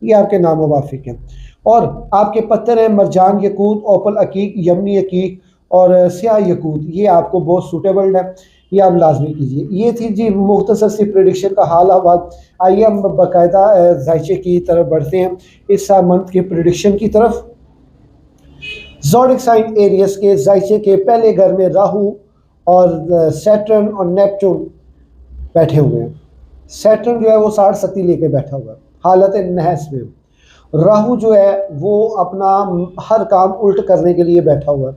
ये आपके नामुवाफिक हैं। और आपके पत्थर हैं मरजान यकूत, ओपल अकीक, यमनी अकीक और स्याह यकूत, ये आपको बहुत सूटेबल है, ये आप लाजमी कीजिए। ये थी जी मुख्तसर सी प्रेडिक्शन का हाल हवाल। आइए हम बाकायदा जायचे की तरफ बढ़ते हैं, इस मंथ के प्रेडिक्शन की तरफ। ज़ोडिक साइन एरियस के जायचे के पहले घर में राहु और सैटर्न और नेपच्यून बैठे हुए हैं। सैटर्न जो है वो 60 लेके बैठा हुआ है हालत नहस में। राहु जो है वो अपना हर काम उल्ट करने के लिए बैठा हुआ है।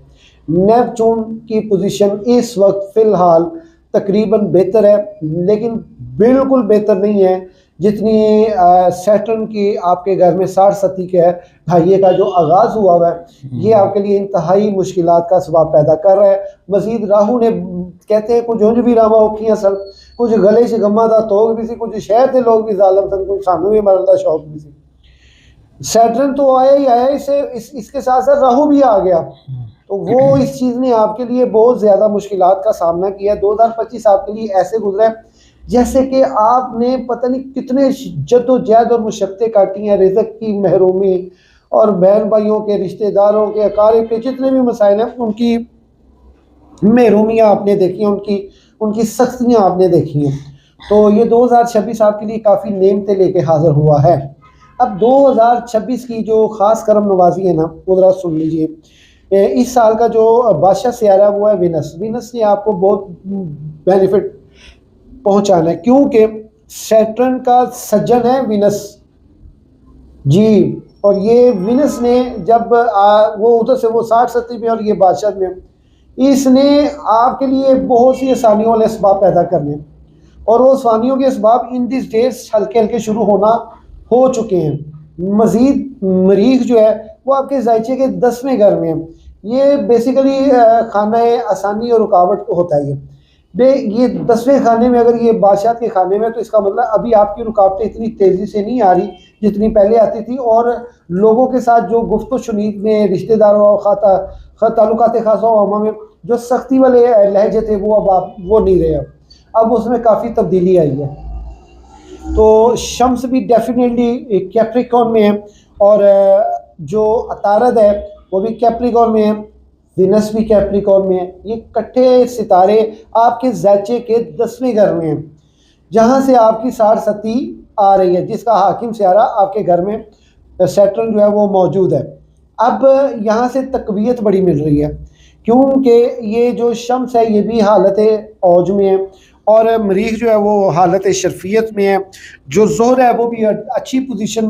नेपच्यून की पोजीशन इस वक्त फ़िलहाल तकरीबन बेहतर है, लेकिन बिल्कुल बेहतर नहीं है जितनी सैटर्न की आपके घर में 60 के है। ढाइये का जो आगाज़ हुआ है ये आपके लिए इंतहाई मुश्किलात का सबब पैदा कर रहा है। मजीद राहु ने कहते हैं कुछ उंज भी रामा औखियां सन, कुछ गले से गम्मा दा तोग भी सी, कुछ शहर के लोग भी जालम सन, कुछ सानू भी मरन का शौक भी सी। सैटर्न तो आया ही आया, इसके साथ साथ राहु भी आ गया, तो वो इस चीज़ ने आपके लिए बहुत ज़्यादा मुश्किलात का सामना किया। 2025 आपके लिए ऐसे गुजरा है जैसे कि आपने पता नहीं कितने जद्दोजहद और मुशक्क़तें काटी हैं, रिज़्क़ की महरूमी और बहन भाइयों के, रिश्तेदारों के, अकारिब के जितने भी मसाइल हैं उनकी महरूमियाँ आपने देखी हैं, उनकी सख्तियाँ आपने देखी हैं। तो ये 2026 आपके लिए काफ़ी नेमतें लेके हाज़िर हुआ है। अब 2026 की जो ख़ास करम नवाजी है ना, वो ज़रा सुन लीजिए। इस साल का जो बादशाह सियारा वो है विनस। विनस ने आपको बहुत बेनिफिट पहुंचाना है क्योंकि सैटर्न का सज्जन है विनस जी। और ये विनस ने जब वो उधर से वो 60 में और ये बादशाह में, इसने आपके लिए बहुत सी आसानियों वाले इसबाब पैदा करने, और वो आसानियों के इसबाब इन दिस डेज हल्के हल्के शुरू हो चुके हैं। मज़ीद मरीख जो है वो आपके जायचे के 10वें घर में है। ये बेसिकली खाना आसानी और रुकावट होता है। ये 10वें खाने में अगर ये बादशाह के खाने में, तो इसका मतलब अभी आपकी रुकावटें इतनी तेज़ी से नहीं आ रही जितनी पहले आती थी, और लोगों के साथ जो गुफ्त शुनीद में, रिश्तेदारों ताल्लुकात खासा अमा में जो सख्ती वाले लहजे थे वो अब आप वो नहीं रहे। अब उसमें काफ़ी तब्दीली आई है। तो शम्स भी डेफिनेटली कैप्रिकॉर्न में है, और जो अतारद है वो भी कैप्रिकॉर्न में है, विनस भी कैप्रिकॉर्न में है। ये इकट्ठे सितारे आपके ज़ायचे के 10वें घर में हैं, जहाँ से आपकी 60 आ रही है, जिसका हाकिम सियारा आपके घर में सैटर्न जो है वो मौजूद है। अब यहाँ से तकवीयत बड़ी मिल रही है क्योंकि ये जो शम्स है ये भी हालत औज में है, और मरीख जो है वो हालत शर्फियत में है। जो ज़ोहर है वो भी अच्छी पोजीशन